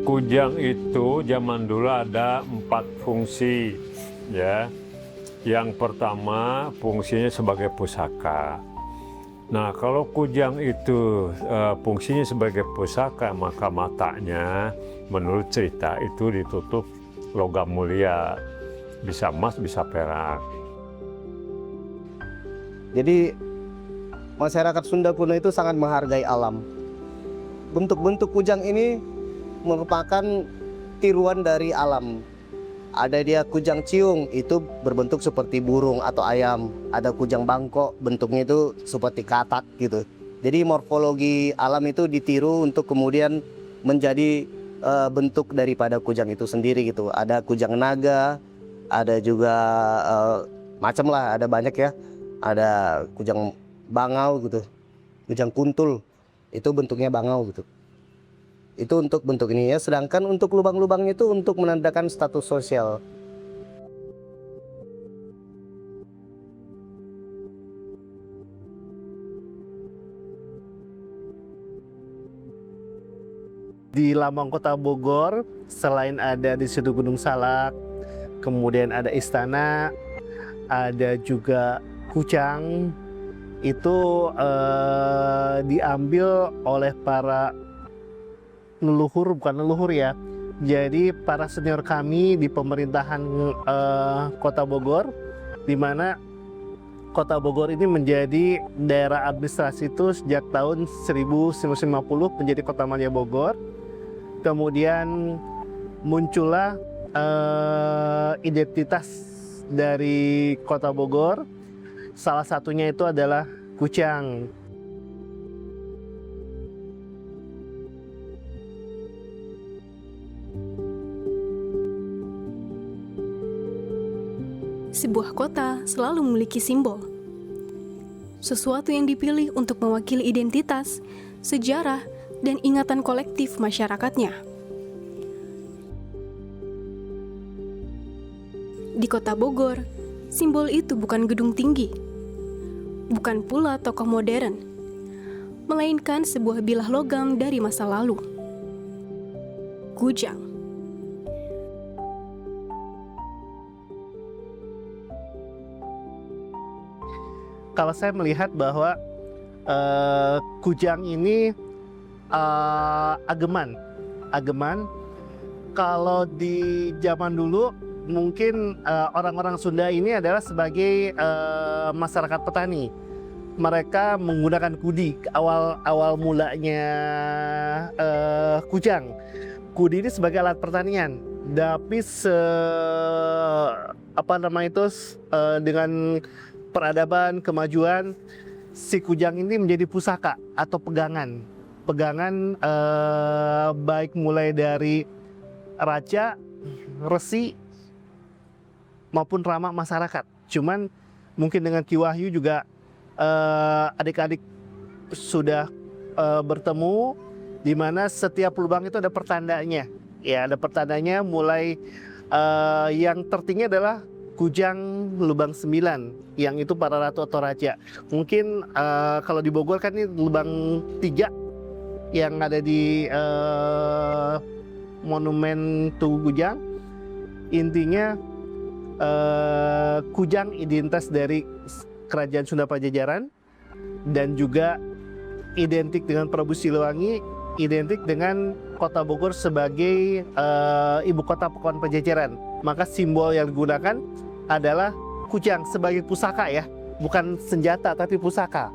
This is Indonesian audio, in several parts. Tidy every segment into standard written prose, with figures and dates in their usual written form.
Kujang itu zaman dulu ada 4 fungsi, ya. Yang pertama fungsinya sebagai pusaka. Nah, kalau kujang itu fungsinya sebagai pusaka, maka matanya menurut cerita itu ditutup logam mulia, bisa emas, bisa perak. Jadi masyarakat Sunda kuno itu sangat menghargai alam. Bentuk-bentuk kujang ini merupakan tiruan dari alam. Ada dia kujang ciung, itu berbentuk seperti burung atau ayam. Ada kujang bangkok, bentuknya itu seperti katak gitu. Jadi morfologi alam itu ditiru untuk kemudian menjadi bentuk daripada kujang itu sendiri gitu. Ada kujang naga, ada juga macam lah, ada banyak ya. Ada kujang bangau gitu, kujang kuntul, itu bentuknya bangau gitu. Itu untuk bentuk ini ya, sedangkan untuk lubang-lubangnya itu untuk menandakan status sosial. Di lambang kota Bogor, selain ada di situ Gunung Salak, kemudian ada istana, ada juga kucang, itu diambil oleh para leluhur, bukan leluhur ya. Jadi para senior kami di pemerintahan Kota Bogor, di mana Kota Bogor ini menjadi daerah administrasi itu sejak tahun 1950 menjadi Kota Maya Bogor. Kemudian muncullah identitas dari Kota Bogor. Salah satunya itu adalah kucang. Sebuah kota selalu memiliki simbol. Sesuatu yang dipilih untuk mewakili identitas, sejarah, dan ingatan kolektif masyarakatnya. Di kota Bogor, simbol itu bukan gedung tinggi, bukan pula tokoh modern, melainkan sebuah bilah logam dari masa lalu. Kujang. Kalau saya melihat bahwa kujang ini ageman. Kalau di zaman dulu mungkin orang-orang Sunda ini adalah sebagai masyarakat petani. Mereka menggunakan kudi. Awal mulanya kujang. Kudi ini sebagai alat pertanian. Tapi dengan peradaban, kemajuan, si kujang ini menjadi pusaka atau pegangan baik mulai dari raja, resi maupun ramah masyarakat. Cuman mungkin dengan Ki Wahyu juga adik-adik sudah bertemu, di mana setiap lubang itu ada pertandanya. Ya, ada pertandanya mulai yang tertinggi adalah kujang lubang 9, yang itu para ratu atau raja. Mungkin kalau di Bogor kan ini lubang 3 yang ada di monumen Tugu Kujang. Intinya kujang identitas dari kerajaan Sunda Pajajaran, dan juga identik dengan Prabu Siliwangi, identik dengan kota Bogor sebagai ibu kota Pakuan Pajajaran. Maka simbol yang digunakan adalah kujang sebagai pusaka ya, bukan senjata tapi pusaka.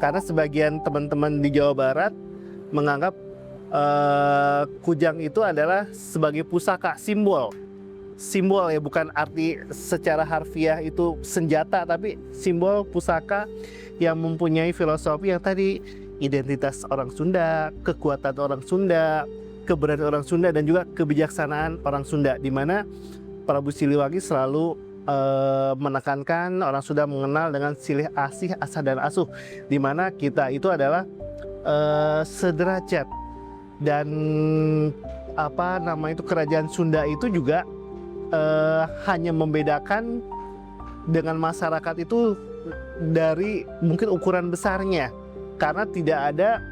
Karena sebagian teman-teman di Jawa Barat menganggap kujang itu adalah sebagai pusaka, simbol ya, bukan arti secara harfiah itu senjata, tapi simbol pusaka yang mempunyai filosofi yang tadi, identitas orang Sunda, kekuatan orang Sunda, keberanian orang Sunda, dan juga kebijaksanaan orang Sunda, di mana Prabu Siliwangi selalu menekankan orang Sunda mengenal dengan silih asih, asah dan asuh, di mana kita itu adalah sederajat, dan kerajaan Sunda itu juga hanya membedakan dengan masyarakat itu dari mungkin ukuran besarnya, karena tidak ada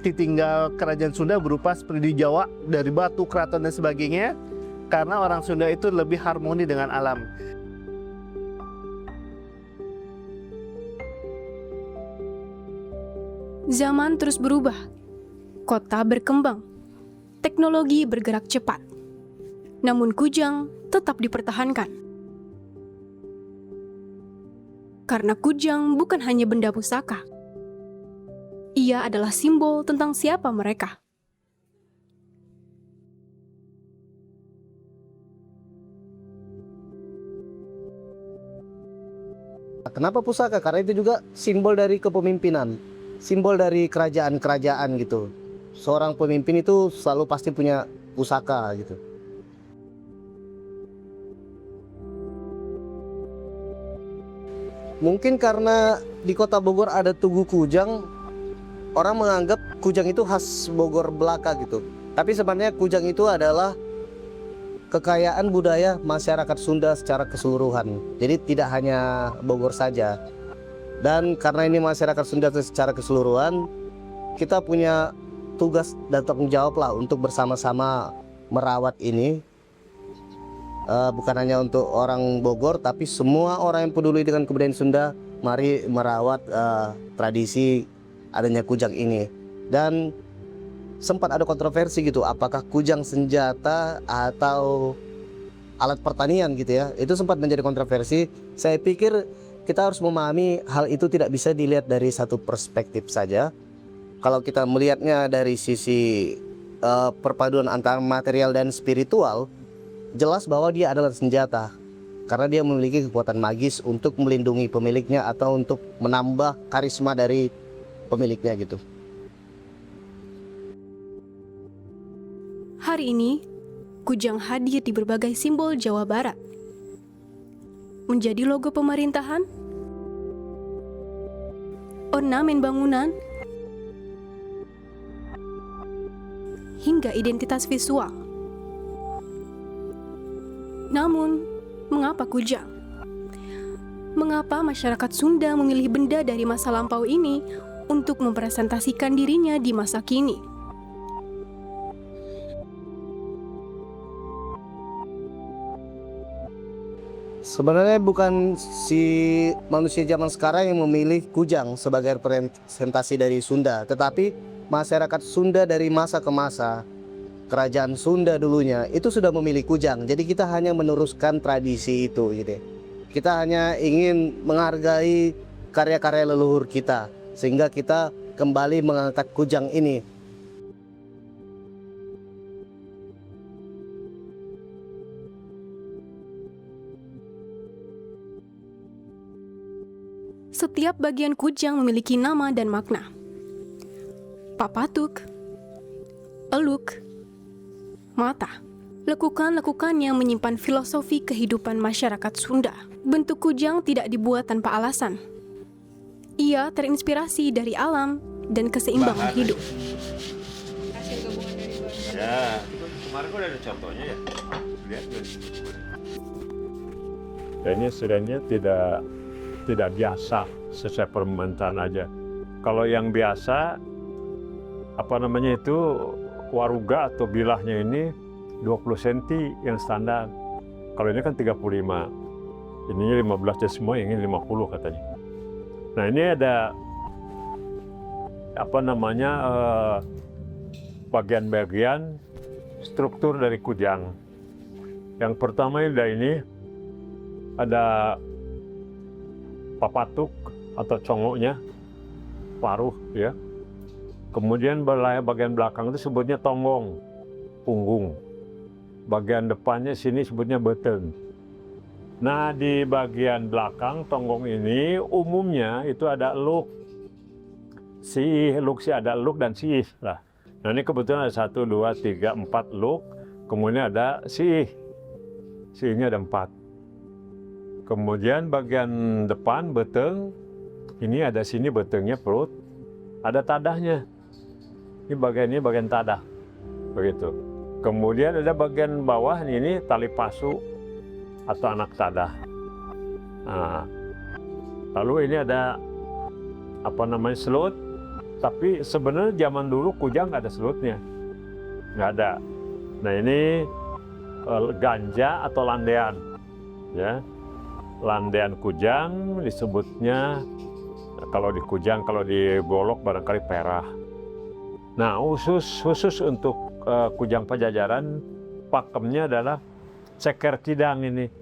ditinggal kerajaan Sunda berupa seperti di Jawa, dari batu, keraton dan sebagainya, karena orang Sunda itu lebih harmoni dengan alam. Zaman terus berubah, kota berkembang, teknologi bergerak cepat. Namun kujang tetap dipertahankan. Karena kujang bukan hanya benda pusaka. Ia adalah simbol tentang siapa mereka. Kenapa pusaka? Karena itu juga simbol dari kepemimpinan, simbol dari kerajaan-kerajaan gitu. Seorang pemimpin itu selalu pasti punya pusaka gitu. Mungkin karena di kota Bogor ada Tugu Kujang, orang menganggap kujang itu khas Bogor belaka gitu. Tapi sebenarnya kujang itu adalah kekayaan budaya masyarakat Sunda secara keseluruhan. Jadi tidak hanya Bogor saja. Dan karena ini masyarakat Sunda secara keseluruhan, kita punya tugas dan tanggung jawab lah untuk bersama-sama merawat ini. Bukan hanya untuk orang Bogor, tapi semua orang yang peduli dengan kebudayaan Sunda, mari merawat tradisi adanya kujang ini. Dan sempat ada kontroversi gitu, apakah kujang senjata atau alat pertanian gitu ya. Itu sempat menjadi kontroversi. Saya pikir kita harus memahami hal itu tidak bisa dilihat dari satu perspektif saja. Kalau kita melihatnya dari sisi perpaduan antara material dan spiritual, jelas bahwa dia adalah senjata. Karena dia memiliki kekuatan magis untuk melindungi pemiliknya atau untuk menambah karisma dari pemiliknya gitu. Hari ini, kujang hadir di berbagai simbol Jawa Barat. Menjadi logo pemerintahan, ornamen bangunan, hingga identitas visual. Namun, mengapa kujang? Mengapa masyarakat Sunda memilih benda dari masa lampau ini untuk mempresentasikan dirinya di masa kini? Sebenarnya bukan si manusia zaman sekarang yang memilih kujang sebagai representasi dari Sunda, tetapi masyarakat Sunda dari masa ke masa, kerajaan Sunda dulunya itu sudah memilih kujang. Jadi kita hanya meneruskan tradisi itu gitu. Kita hanya ingin menghargai karya-karya leluhur kita, sehingga kita kembali mengangkat kujang ini. Setiap bagian kujang memiliki nama dan makna. Papatuk, eluk, mata. Lekukan-lekukan yang menyimpan filosofi kehidupan masyarakat Sunda. Bentuk kujang tidak dibuat tanpa alasan. Ia terinspirasi dari alam dan keseimbangan hidup. Hasil gabungan dari bahan. Ya, kemarin kok ada contohnya ya. Lihat guys. Ini sebenarnya tidak biasa, sesuai permintaan aja. Kalau yang biasa, waruga atau bilahnya ini 20 cm yang standar. Kalau ini kan 35. Ininya 15 dan semua, yang ini 50 katanya. Nah ini ada bagian-bagian struktur dari kujang. Yang pertama ada papatuk atau congoknya, paruh ya. Kemudian bagian belakang itu sebutnya tonggong, punggung. Bagian depannya sini sebutnya beteng. Nah di bagian belakang tonggong ini umumnya itu ada eluk. Eluk ada eluk dan siih lah. Nah ini kebetulan ada 1, 2, 3, 4 eluk. Kemudian ada siih. Siihnya ada 4. Kemudian bagian depan beteng, ini ada sini betengnya perut, ada tadahnya. Ini bagian tadah, begitu. Kemudian ada bagian bawah ini tali pasu atau anak tadah. Nah, lalu ini ada selut tapi sebenarnya zaman dulu kujang nggak ada selutnya, nggak ada. Nah ini ganja atau landean, ya. Landean kujang disebutnya, kalau di kujang, kalau di golok barangkali perah. Nah khusus untuk kujang Pajajaran, pakemnya adalah ceker kidang ini.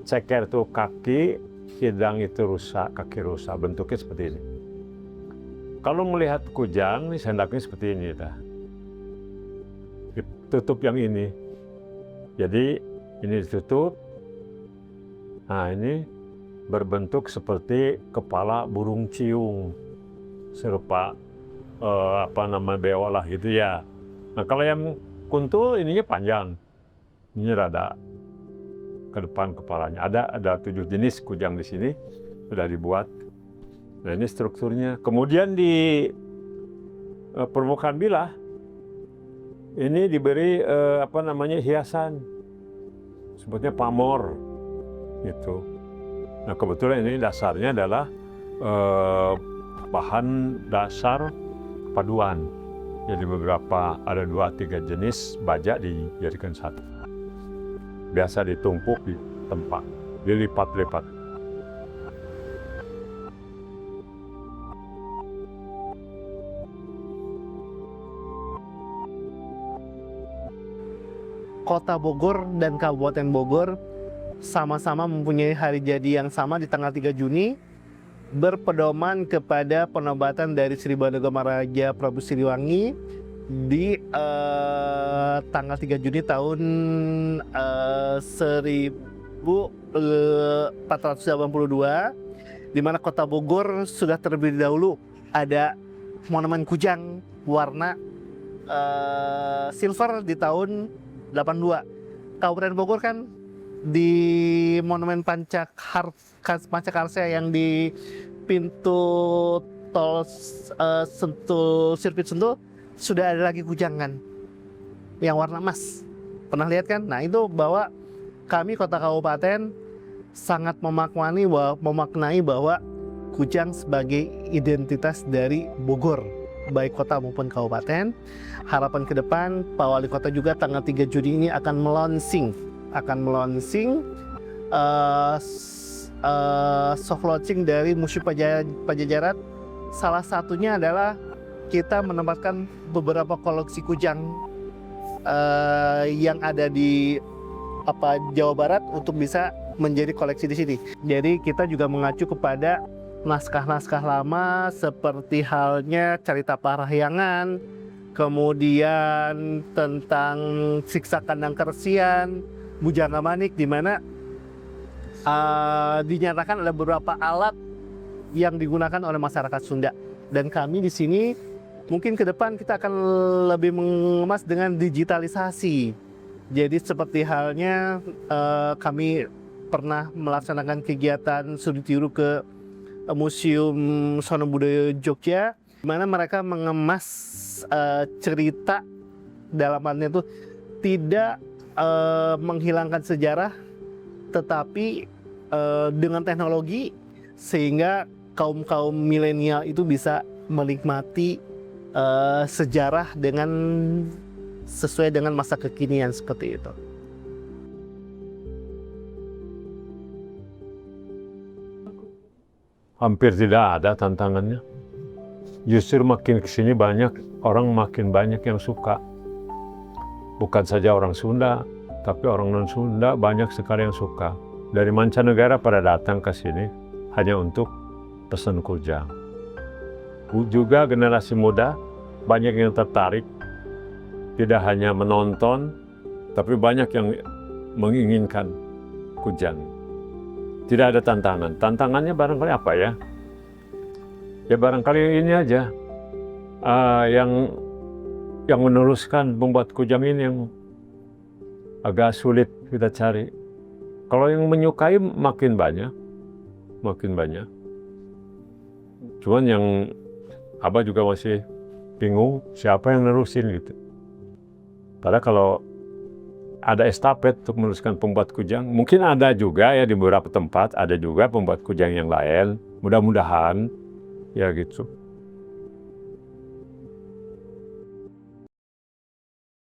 Ceker itu kaki, kidang itu rusa, kaki rusa, bentuknya seperti ini. Kalau melihat kujang, ini sendaknya seperti ini. Ditutup yang ini. Jadi ini ditutup. Nah ini berbentuk seperti kepala burung ciung. Serupa bewa lah gitu ya. Nah kalau yang kuntul ininya panjang. Ini rada ke depan kepalanya. Ada 7 jenis kujang di sini sudah dibuat. Nah ini strukturnya. Kemudian di permukaan bilah ini diberi hiasan, sebutnya pamor, gitu. Nah kebetulan ini dasarnya adalah bahan dasar paduan. Jadi ada 2-3 jenis baja dijadikan satu. Biasa ditumpuk di tempat, dilipat-lipat. Kota Bogor dan Kabupaten Bogor sama-sama mempunyai hari jadi yang sama di tanggal 3 Juni, berpedoman kepada penobatan dari Sri Baduga Prabu Siliwangi di tanggal 3 Juni tahun 1482, di mana Kota Bogor sudah terlebih dahulu ada monumen kujang warna silver di tahun 82. Kabupaten Bogor kan di monumen Pancakarsa yang di pintu tol sirkuit Sentul sudah ada lagi kujang kan yang warna emas. Pernah lihat kan? Nah itu bahwa kami kota kabupaten sangat memaknai bahwa kujang sebagai identitas dari Bogor, baik kota maupun kabupaten. Harapan ke depan Pak Wali Kota juga tanggal 3 Juni ini akan melonsing soft launching dari Museum Pajajaran. Salah satunya adalah kita menempatkan beberapa koleksi kujang yang ada di Jawa Barat untuk bisa menjadi koleksi di sini. Jadi kita juga mengacu kepada naskah-naskah lama seperti halnya Carita Parahyangan, kemudian tentang Siksa Kandang Kersian, Bujangga Manik, di mana dinyatakan ada beberapa alat yang digunakan oleh masyarakat Sunda. Dan kami di sini mungkin ke depan kita akan lebih mengemas dengan digitalisasi. Jadi seperti halnya kami pernah melaksanakan kegiatan studi tiru ke Museum Sono Budaya Jogja, di mana mereka mengemas cerita dalam artinya itu tidak menghilangkan sejarah, tetapi dengan teknologi sehingga kaum milenial itu bisa menikmati sejarah dengan sesuai dengan masa kekinian seperti itu. Hampir tidak ada tantangannya. Justru makin kesini orang makin banyak yang suka. Bukan saja orang Sunda, tapi orang non-Sunda banyak sekali yang suka. Dari mancanegara pada datang ke sini hanya untuk pesan kujang. Juga generasi muda banyak yang tertarik, tidak hanya menonton, tapi banyak yang menginginkan kujang. Tidak ada tantangan. Tantangannya barangkali apa ya? Ya barangkali ini aja, yang meneruskan membuat kujang ini yang agak sulit kita cari. Kalau yang menyukai makin banyak. Cuman yang Abah juga masih bingung siapa yang nerusin gitu. Padahal kalau ada estafet untuk meneruskan pembuat kujang, mungkin ada juga ya di beberapa tempat, ada juga pembuat kujang yang lain, mudah-mudahan ya gitu.